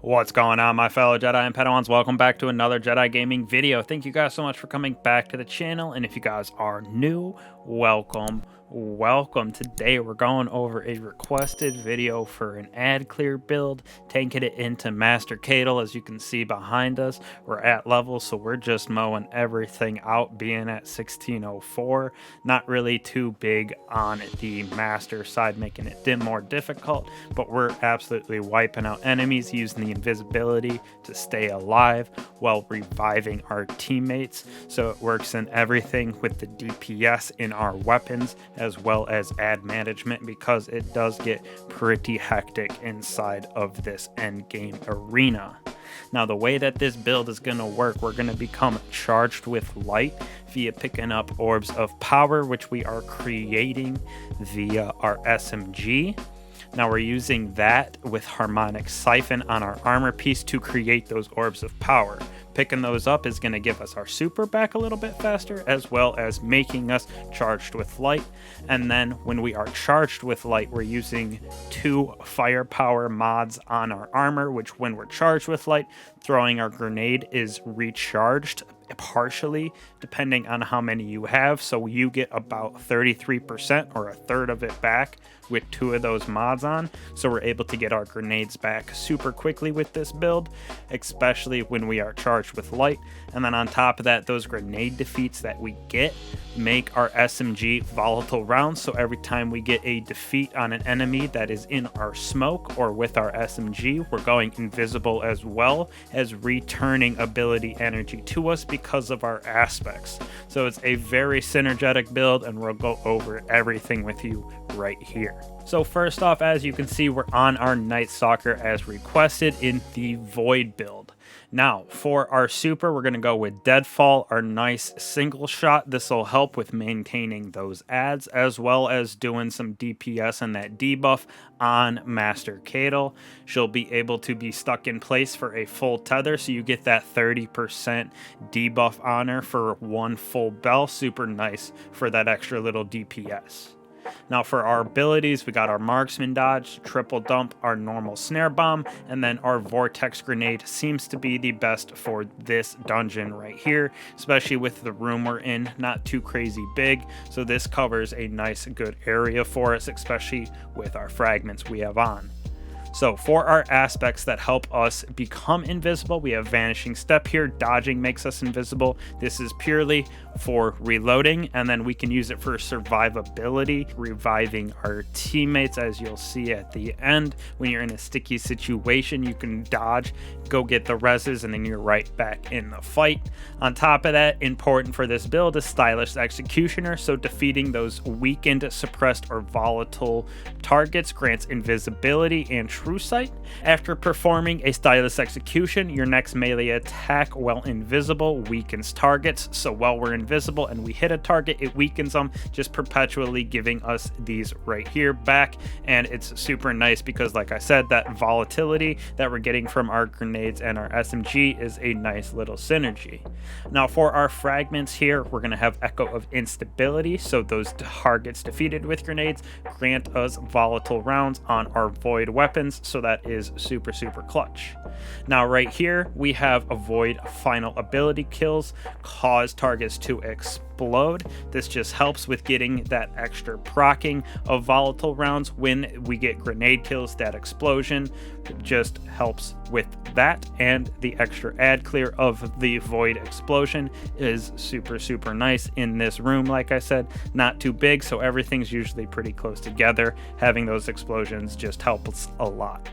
What's going on, my fellow Jedi and Padawans? Welcome back to another Jedi gaming video. Thank you guys so much for coming back to the channel, and if you guys are new, welcome. Today we're going over a requested video for an ad clear build, taking it into Master Cadle. As you can see behind us, we're at level, so we're just mowing everything out, being at 1604. Not really too big on the Master side, making it more difficult, but we're absolutely wiping out enemies using the invisibility to stay alive while reviving our teammates. So it works in everything with the DPS in our weapons, as well as ad management, because it does get pretty hectic inside of this end game arena. Now, the way that this build is going to work, we're going to become charged with light via picking up orbs of power, which we are creating via our SMG. Now we're using that with harmonic siphon on our armor piece to create those orbs of power. Picking those up is going to give us our super back a little bit faster, as well as making us charged with light. And then when we are charged with light, we're using 2 firepower mods on our armor, which when we're charged with light, throwing our grenade is recharged partially depending on how many you have, so you get about 33% or a third of it back with 2 of those mods on. So we're able to get our grenades back super quickly with this build, especially when we are charged with light. And then on top of that, those grenade defeats that we get make our SMG volatile rounds, so every time we get a defeat on an enemy that is in our smoke or with our SMG, we're going invisible, as well as returning ability energy to us because of our aspects. So it's a very synergetic build, and we'll go over everything with you right here. So first off, as you can see, we're on our Night Stalker as requested in the Void build. Now, for our super, we're going to go with Deadfall, our nice single shot. This will help with maintaining those ads, as well as doing some DPS and that debuff on Master Cadle. She'll be able to be stuck in place for a full tether, so you get that 30% debuff on her for 1 full bell. Super nice for that extra little DPS. Now for our abilities, we got our marksman dodge, triple dump, our normal snare bomb, and then our vortex grenade seems to be the best for this dungeon right here, especially with the room we're in, not too crazy big. So this covers a nice good area for us, especially with our fragments we have on. So for our aspects that help us become invisible, we have Vanishing Step here. Dodging makes us invisible. This is purely for reloading, and then we can use it for survivability, reviving our teammates. As you'll see at the end, when you're in a sticky situation, you can dodge, go get the reses, and then you're right back in the fight. On top of that, important for this build is Stylish Executioner. So defeating those weakened, suppressed, or volatile targets grants invisibility and True Sight. After performing a Stylus Execution, your next melee attack, while invisible, weakens targets. So while we're invisible and we hit a target, it weakens them, just perpetually giving us these right here back. And it's super nice because, like I said, that volatility that we're getting from our grenades and our SMG is a nice little synergy. Now for our fragments here, we're going to have Echo of Instability. So those targets defeated with grenades grant us volatile rounds on our void weapons. So that is super clutch. Now right here we have Avoid Final Ability Kills, cause targets to explode. This just helps with getting that extra proccing of volatile rounds when we get grenade kills. That explosion just helps with that, and the extra ad clear of the void explosion is super nice in this room. Like I said, not too big, so everything's usually pretty close together. Having those explosions just helps a lot.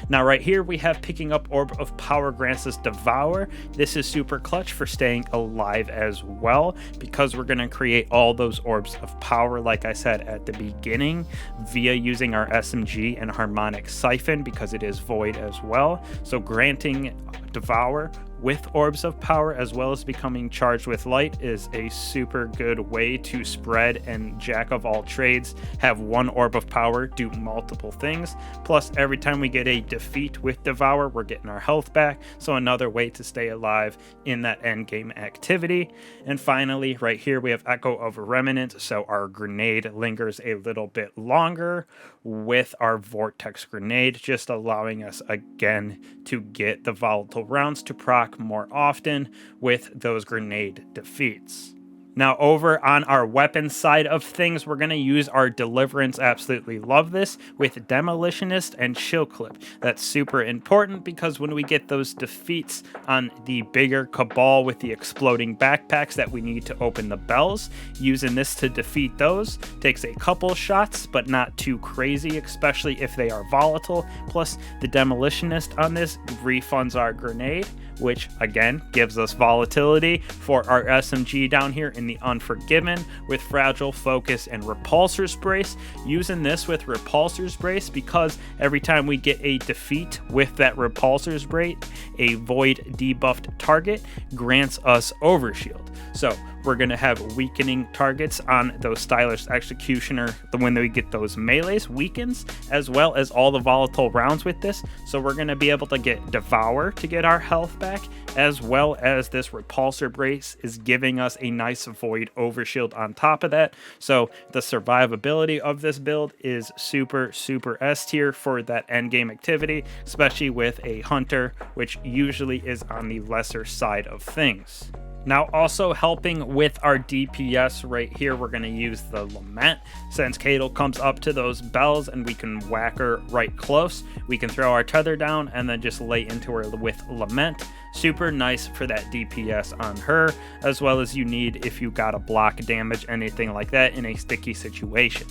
Now right here we have picking up Orb of Power grants us Devour. This is super clutch for staying alive as well, because we're going to create all those orbs of power, like I said at the beginning, via using our SMG and harmonic siphon, because it is void as well. So granting devour with orbs of power, as well as becoming charged with light, is a super good way to spread and jack of all trades, have one orb of power do multiple things. Plus, every time we get a defeat with devour, we're getting our health back, so another way to stay alive in that end game activity. And finally, right here we have Echo of Remnant, so our grenade lingers a little bit longer with our vortex grenade, just allowing us again to get the volatile rounds to proc more often with those grenade defeats. Now, over on our weapon side of things, we're going to use our Deliverance. Absolutely love this with Demolitionist and Chill Clip. That's super important because when we get those defeats on the bigger Cabal with the exploding backpacks that we need to open the bells, using this to defeat those takes a couple shots, but not too crazy, especially if they are volatile. Plus, the Demolitionist on this refunds our grenade, which again gives us volatility for our SMG down here in the Unforgiven with Fragile Focus and Repulsor's Brace. Using this with Repulsor's Brace because every time we get a defeat with that Repulsor's Brace, a void debuffed target grants us Overshield. So we're going to have weakening targets on those Stylish Executioner when we get those melees weakens, as well as all the volatile rounds with this. So we're going to be able to get Devour to get our health back, as well as this Repulsor Brace is giving us a nice void overshield on top of that. So the survivability of this build is super S tier for that end game activity, especially with a Hunter, which usually is on the lesser side of things. Now, also helping with our DPS right here, we're going to use the Lament. Since Cadle comes up to those bells and we can whack her right close, we can throw our tether down and then just lay into her with Lament. Super nice for that DPS on her, as well as you need if you got to block damage, anything like that in a sticky situation.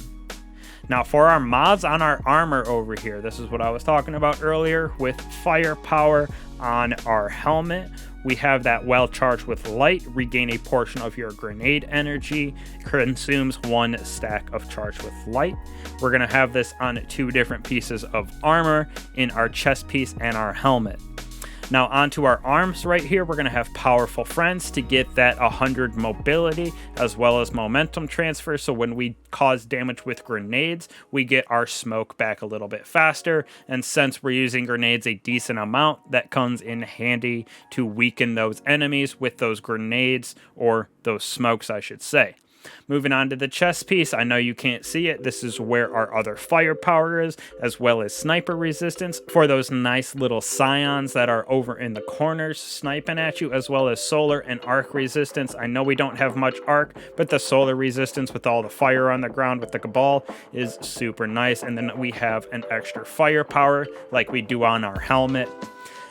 Now, for our mods on our armor over here, this is what I was talking about earlier with firepower on our helmet. We have that well charged with light, regain a portion of your grenade energy, consumes 1 stack of charge with light. We're going to have this on 2 different pieces of armor in our chest piece and our helmet. Now onto our arms right here, we're going to have Powerful Friends to get that 100 mobility as well as momentum transfer. So when we cause damage with grenades, we get our smoke back a little bit faster. And since we're using grenades a decent amount, that comes in handy to weaken those enemies with those grenades, or those smokes, I should say. Moving on to the chest piece, I know you can't see it. This is where our other firepower is, as well as sniper resistance for those nice little scions that are over in the corners sniping at you, as well as solar and arc resistance. I know we don't have much arc, but the solar resistance with all the fire on the ground with the Cabal is super nice. And then we have an extra firepower like we do on our helmet.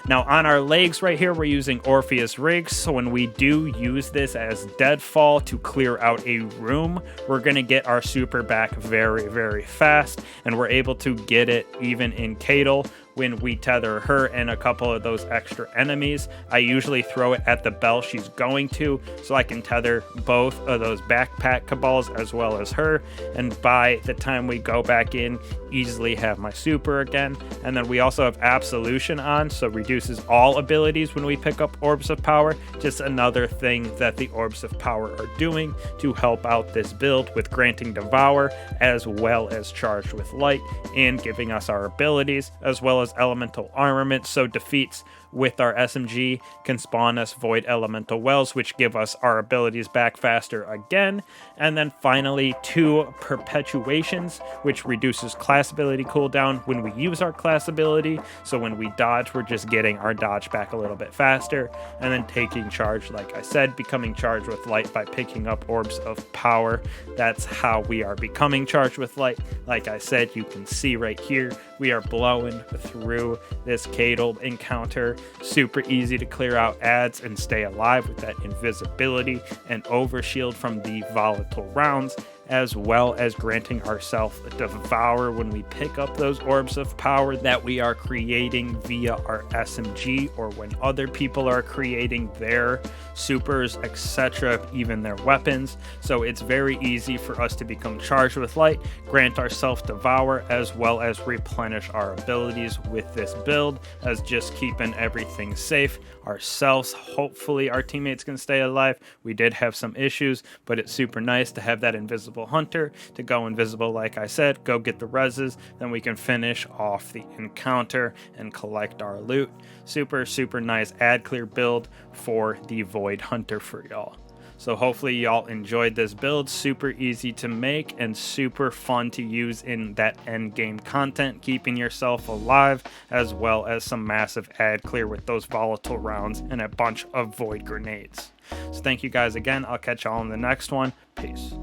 Now on our legs right here, we're using Orpheus Rigs, so when we do use this as deadfall to clear out a room, we're going to get our super back very fast, and we're able to get it even in Cadle when we tether her and a couple of those extra enemies. I usually throw it at the bell she's going to, so I can tether both of those backpack Cabals as well as her, and by the time we go back in, easily have my super again. And then we also have Absolution on, so reduces all abilities when we pick up Orbs of Power. Just another thing that the Orbs of Power are doing to help out this build with granting Devour as well as Charged with Light and giving us our abilities, as well as Elemental Armament, so defeats with our SMG can spawn us Void Elemental Wells, which give us our abilities back faster again. And then finally 2 Perpetuations, which reduces class ability cooldown when we use our class ability. So when we dodge, we're just getting our dodge back a little bit faster. And then taking charge, like I said, becoming charged with light by picking up Orbs of Power. That's how we are becoming charged with light. Like I said, you can see right here, we are blowing through this Cadle encounter. Super easy to clear out ads and stay alive with that invisibility and overshield from the volatile rounds. as well as granting ourselves a devour when we pick up those orbs of power that we are creating via our SMG, or when other people are creating their supers, etc., even their weapons. So it's very easy for us to become charged with light, grant ourselves devour, as well as replenish our abilities with this build, as just keeping everything safe ourselves. Hopefully our teammates can stay alive. We did have some issues, but it's super nice to have that invisible hunter to go invisible, like I said, go get the reses, then we can finish off the encounter and collect our loot. Super nice ad clear build for the Void Hunter for y'all. So hopefully y'all enjoyed this build. Super easy to make and super fun to use in that end game content, keeping yourself alive, as well as some massive ad clear with those volatile rounds and a bunch of void grenades. So thank you guys again. I'll catch y'all in the next one. Peace.